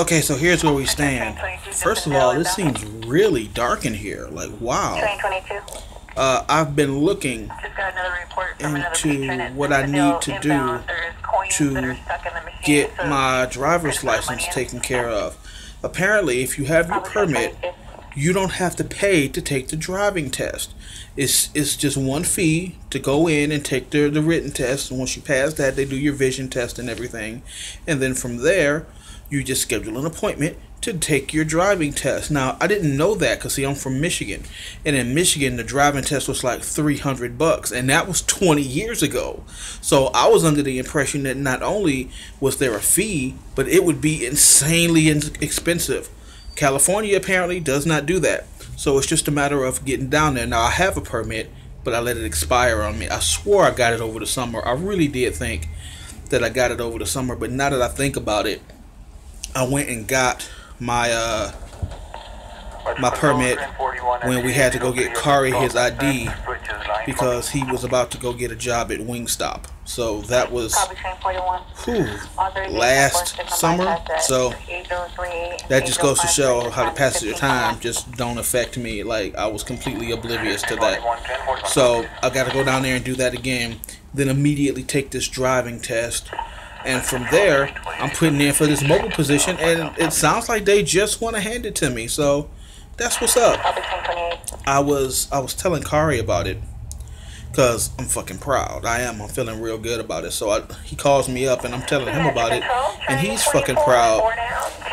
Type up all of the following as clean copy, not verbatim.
Okay, so here's where we stand. First of all, this seems really dark in here. Like, wow. 2022. I've been looking Just got another report from another into patron. It what says I the need bill to do inbound, there's coins that are to stuck in the machine, get so my there's driver's no money license in. taken care of. Apparently, if you have your Probably permit, 22. you don't have to pay to take the driving test. It's just one fee to go in and take the written test. And once you pass that, they do your vision test and everything. And then from there, you just schedule an appointment to take your driving test. Now, I didn't know that because, see, I'm from Michigan. And in Michigan, the driving test was like $300. And that was 20 years ago. So I was under the impression that not only was there a fee, but it would be insanely expensive. California apparently does not do that. So it's just a matter of getting down there. Now, I have a permit, but I let it expire on me. I swore I got it over the summer. I really did think that I got it over the summer, but now that I think about it, I went and got my permit when we had to go get Kari his ID because he was about to go get a job at Wingstop. So that was Probably train 41. last summer. So that just goes to show how the passage of time just don't affect me. Like, I was completely oblivious to that. So I got to go down there and do that again, then immediately take this driving test. And from there, I'm putting in for this mobile position, and it sounds like they just want to hand it to me. So that's what's up. Probably train 28. I was telling Kari about it because I'm fucking proud. I am. I'm feeling real good about it. So he calls me up, and I'm telling him about it, and he's fucking proud.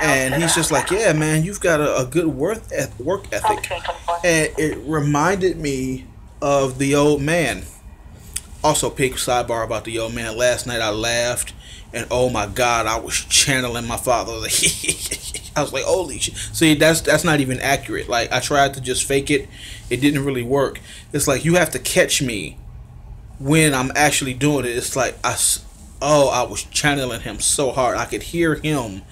And he's just like, yeah, man, you've got a good work ethic. And it reminded me of the old man. Also, big sidebar about the old man. Last night I laughed, and oh my god, I was channeling my father. I was like, holy shit. See, that's not even accurate. Like, I tried to just fake it. It didn't really work. It's like you have to catch me when I'm actually doing it. It's like I was channeling him so hard. I could hear him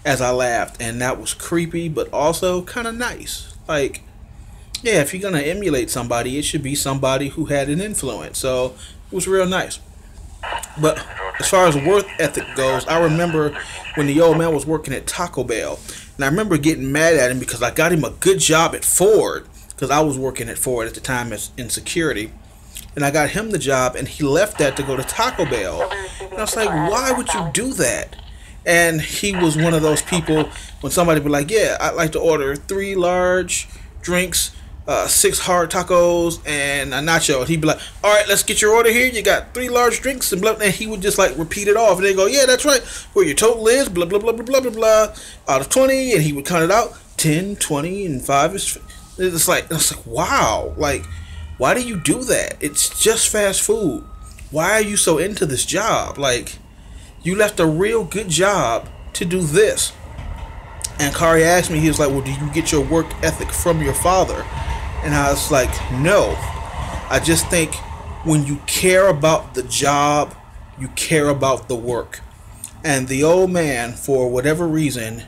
as I laughed, and that was creepy, but also kind of nice. Like, yeah, if you're gonna emulate somebody, it should be somebody who had an influence. So it was real nice. But as far as work ethic goes, I remember when the old man was working at Taco Bell, and I remember getting mad at him because I got him a good job at Ford, because I was working at Ford at the time in security, and I got him the job, and he left that to go to Taco Bell. And I was like, why would you do that? And he was one of those people when somebody would be like, yeah, I'd like to order 3 large drinks, 6 hard tacos, and a nacho. He'd be like, all right, let's get your order here. You got 3 large drinks, and blah, and he would just like repeat it off. And they go, yeah, that's right. Where your total is, blah, blah, blah, blah, blah, blah, blah, out of 20. And he would count it out, 10, 20, and 5 is... It's like, wow. Like, why do you do that? It's just fast food. Why are you so into this job? Like, you left a real good job to do this. And Kari asked me, he was like, well, do you get your work ethic from your father? And I was like, no. I just think when you care about the job, you care about the work. And the old man, for whatever reason,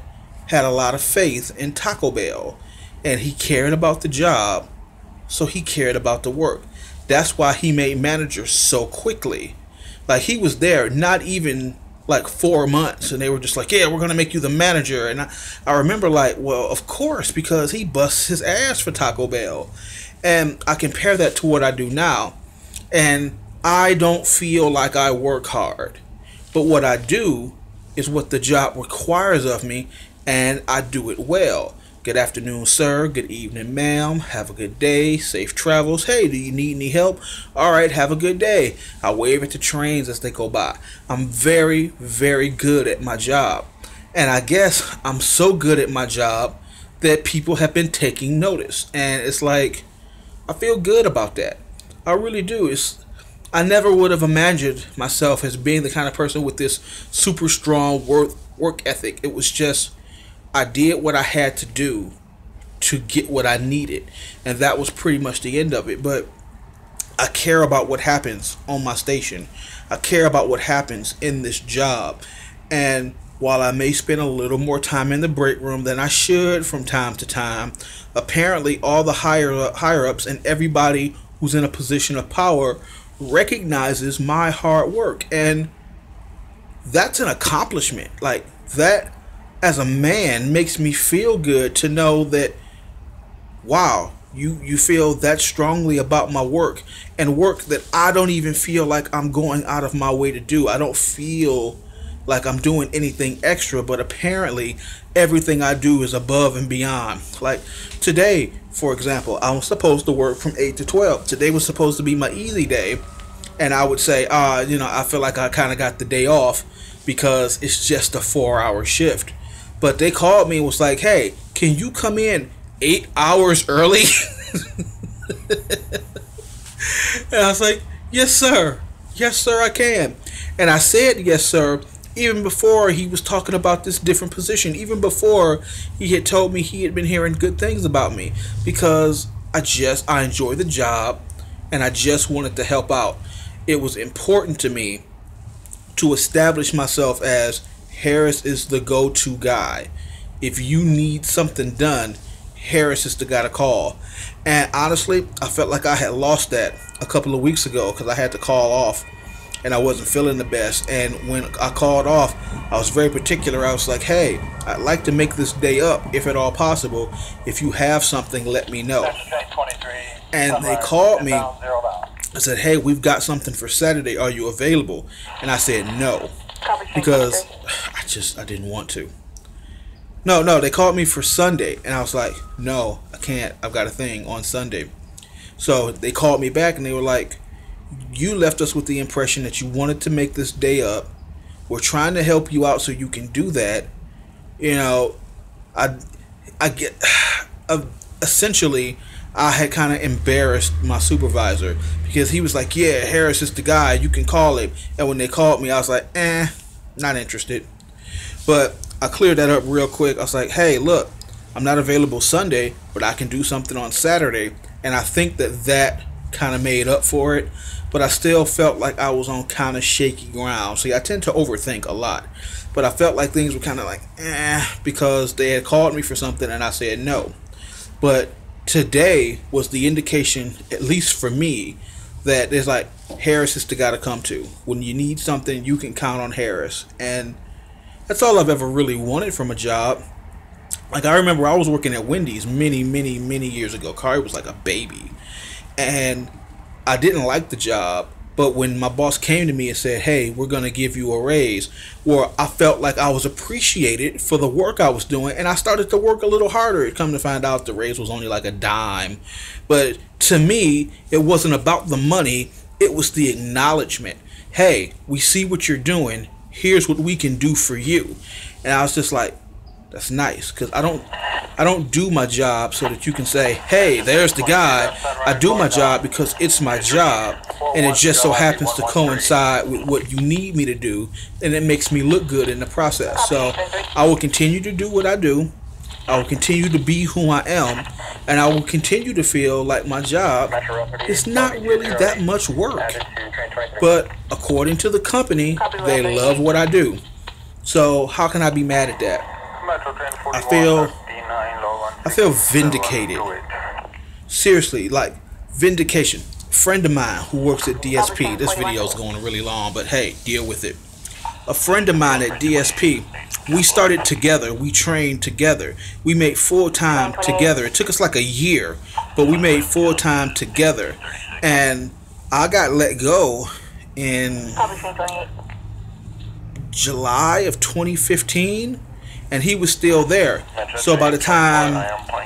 had a lot of faith in Taco Bell. And he cared about the job, so he cared about the work. That's why he made manager so quickly. Like, he was there not even like 4 months, and they were just like, yeah, we're gonna make you the manager. And I remember, like, well, of course, because he busts his ass for Taco Bell. And I compare that to what I do now, and I don't feel like I work hard, but what I do is what the job requires of me, and I do it well. Good afternoon, sir. Good evening, ma'am. Have a good day. Safe travels. Hey, do you need any help? All right, have a good day. I wave at the trains as they go by. I'm very, very good at my job. And I guess I'm so good at my job that people have been taking notice. And it's like, I feel good about that. I really do. I never would have imagined myself as being the kind of person with this super strong work ethic. It was just, I did what I had to do to get what I needed, and that was pretty much the end of it. But I care about what happens on my station. I care about what happens in this job. And while I may spend a little more time in the break room than I should from time to time, apparently all the higher ups and everybody who's in a position of power recognizes my hard work, and that's an accomplishment. Like, that as a man, makes me feel good to know that, wow, you feel that strongly about my work, and work that I don't even feel like I'm going out of my way to do. I don't feel like I'm doing anything extra, but apparently everything I do is above and beyond. Like today, for example, I was supposed to work from 8 to 12. Today was supposed to be my easy day, and I would say, I feel like I kind of got the day off because it's just a 4-hour shift. But they called me and was like, hey, can you come in 8 hours early? And I was like, yes sir, I can. And I said yes sir even before he was talking about this different position, even before he had told me he had been hearing good things about me, because I enjoy the job and I just wanted to help out. It was important to me to establish myself as Harris is the go-to guy. If you need something done, Harris is the guy to call. And honestly, I felt like I had lost that a couple of weeks ago because I had to call off and I wasn't feeling the best. And when I called off, I was very particular. I was like, hey, I'd like to make this day up if at all possible. If you have something, let me know. And they called me. I said, hey, we've got something for Saturday. Are you available? And I said no, because I didn't want to. No, they called me for Sunday, and I was like, no, I can't. I've got a thing on Sunday. So they called me back, and they were like, you left us with the impression that you wanted to make this day up. We're trying to help you out so you can do that. I get essentially, I had kind of embarrassed my supervisor because he was like, yeah, Harris is the guy, you can call him. And when they called me, I was like, not interested. But I cleared that up real quick. I was like, hey, look, I'm not available Sunday, but I can do something on Saturday. And I think that kind of made up for it. But I still felt like I was on kind of shaky ground. See, I tend to overthink a lot. But I felt like things were kind of like, because they had called me for something and I said no. But today was the indication, at least for me, that there's like, Harris is the guy to come to. When you need something, you can count on Harris. And that's all I've ever really wanted from a job. Like, I remember I was working at Wendy's many years ago. Kari was like a baby. And I didn't like the job. But when my boss came to me and said, hey, we're going to give you a raise, well, I felt like I was appreciated for the work I was doing. And I started to work a little harder. Come to find out the raise was only like a dime. But to me, it wasn't about the money. It was the acknowledgement. Hey, we see what you're doing. Here's what we can do for you. And I was just like, that's nice, because I don't do my job so that you can say, hey, there's the guy. I do my job because it's my job, and it just so happens to coincide with what you need me to do, and it makes me look good in the process. So I will continue to do what I do. I will continue to be who I am, and I will continue to feel like my job is not really that much work. But according to the company, they love what I do. So how can I be mad at that? I feel vindicated. Seriously, like vindication. A friend of mine who works at DSP. This video is going really long, but hey, deal with it. A friend of mine at DSP. We started together. We trained together. We made full-time together. It took us like a year, but we made full-time together. And I got let go in July of 2015, and he was still there. So by the time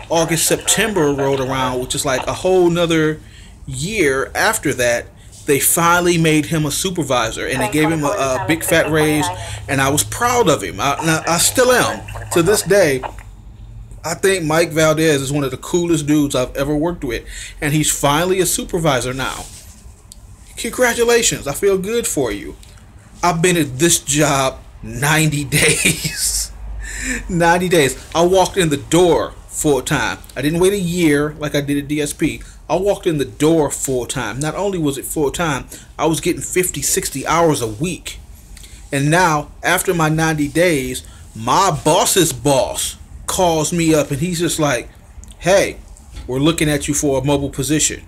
August, September rolled around, which is like a whole nother year after that, they finally made him a supervisor, and they gave him a big fat raise, and I was proud of him. I still am. To this day, I think Mike Valdez is one of the coolest dudes I've ever worked with, and he's finally a supervisor now. Congratulations. I feel good for you. I've been at this job 90 days. 90 days. I walked in the door full time. I didn't wait a year like I did at DSP. I walked in the door full time. Not only was it full time, I was getting 50, 60 hours a week. And now, after my 90 days, my boss's boss calls me up and he's just like, hey, we're looking at you for a mobile position.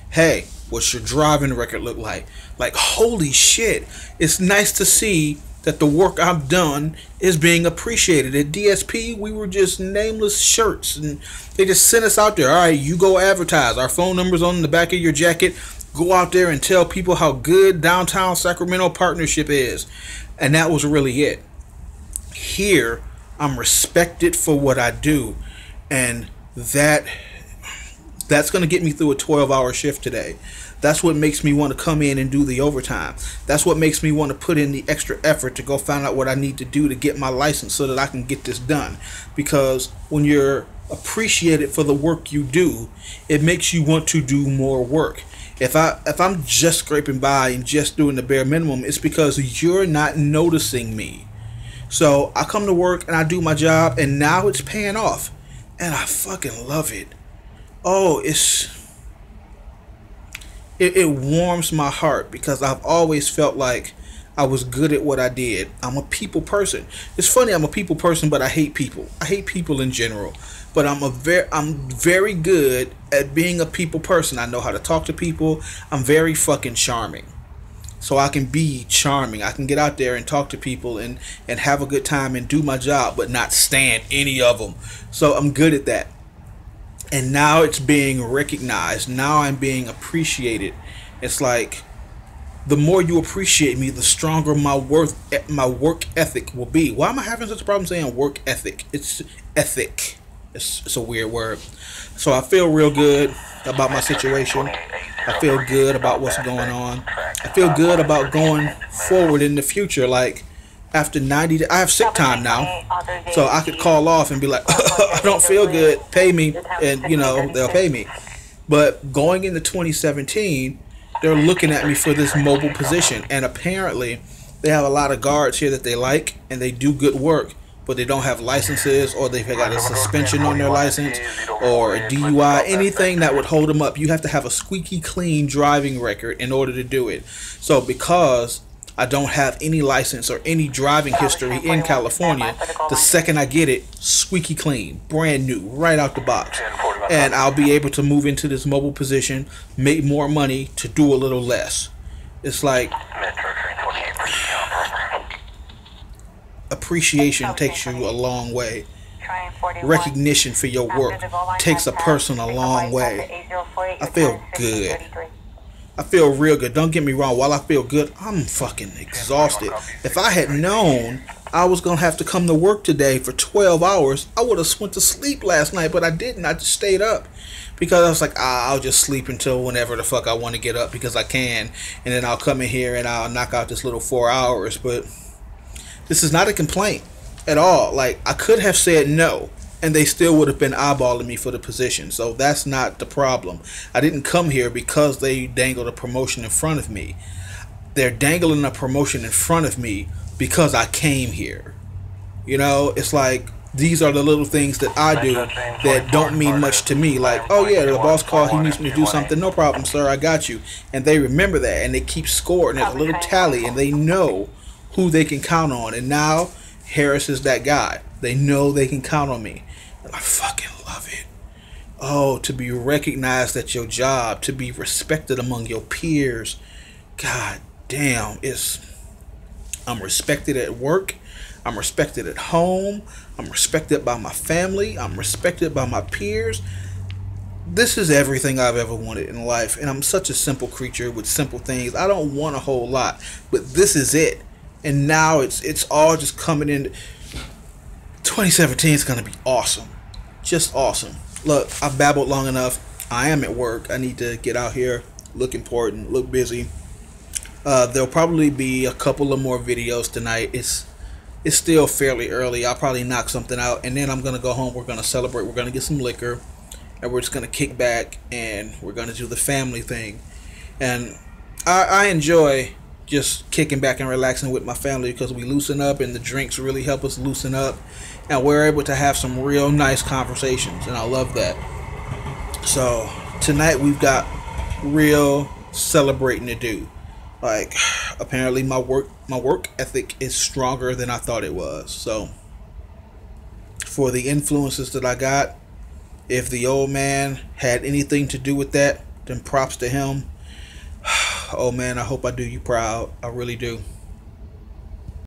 Hey, what's your driving record look like? Like, holy shit. It's nice to see that the work I've done is being appreciated. At DSP, we were just nameless shirts, and they just sent us out there. All right, you go advertise. Our phone number's on the back of your jacket. Go out there and tell people how good Downtown Sacramento Partnership is. And that was really it. Here, I'm respected for what I do, and that's going to get me through a 12-hour shift today. That's what makes me want to come in and do the overtime. That's what makes me want to put in the extra effort to go find out what I need to do to get my license so that I can get this done. Because when you're appreciated for the work you do, it makes you want to do more work. If I'm just scraping by and just doing the bare minimum, it's because you're not noticing me. So I come to work and I do my job, and now it's paying off. And I fucking love it. Oh, it warms my heart because I've always felt like I was good at what I did. I'm a people person. It's funny, I'm a people person, but I hate people. I hate people in general. But I'm very good at being a people person. I know how to talk to people. I'm very fucking charming. So I can be charming. I can get out there and talk to people and have a good time and do my job, but not stand any of them. So I'm good at that. And now it's being recognized. Now I'm being appreciated. It's like, the more you appreciate me, the stronger my work ethic will be. Why am I having such a problem saying work ethic? It's ethic. It's a weird word. So I feel real good about my situation. I feel good about what's going on. I feel good about going forward in the future. Like, after 90 days, I have sick time now, so I could call off and be like, I don't feel good, pay me, and they'll pay me. But going into 2017, they're looking at me for this mobile position, and apparently they have a lot of guards here that they like, and they do good work, but they don't have licenses, or they've got a suspension on their license, or a DUI, anything that would hold them up. You have to have a squeaky clean driving record in order to do it. So because I don't have any license or any driving history in California, the second I get it, squeaky clean, brand new, right out the box. And I'll be able to move into this mobile position, make more money to do a little less. It's like, appreciation takes you a long way. Recognition for your work takes a person a long way. I feel good. I feel real good. Don't get me wrong. While I feel good, I'm fucking exhausted. If I had known I was going to have to come to work today for 12 hours, I would have went to sleep last night, but I didn't. I just stayed up because I was like, I'll just sleep until whenever the fuck I want to get up because I can. And then I'll come in here and I'll knock out this little 4 hours. But this is not a complaint at all. Like, I could have said no, and they still would have been eyeballing me for the position. So that's not the problem. I didn't come here because they dangled a promotion in front of me. They're dangling a promotion in front of me because I came here. It's like, these are the little things that I do that don't mean much to me. Like, oh yeah, the boss called, he needs me to do something. No problem, sir, I got you. And they remember that, and they keep score, and there's a little tally, and they know who they can count on. And now Harris is that guy. They know they can count on me. And I fucking love it. Oh, to be recognized at your job, to be respected among your peers. God damn, I'm respected at work. I'm respected at home. I'm respected by my family. I'm respected by my peers. This is everything I've ever wanted in life. And I'm such a simple creature with simple things. I don't want a whole lot, but this is it. And now it's all just coming in. 2017 is going to be awesome. Just awesome. Look, I've babbled long enough. I am at work. I need to get out here, look important, look busy. There'll probably be a couple of more videos tonight. It's still fairly early. I'll probably knock something out, and then I'm going to go home. We're going to celebrate. We're going to get some liquor, and we're just going to kick back, and we're going to do the family thing. And I enjoy just kicking back and relaxing with my family because we loosen up, and the drinks really help us loosen up, and we're able to have some real nice conversations, and I love that. So tonight we've got real celebrating to do. Like, apparently my work ethic is stronger than I thought it was. So for the influences that I got, if the old man had anything to do with that, then props to him. Oh man, I hope I do you proud. I really do.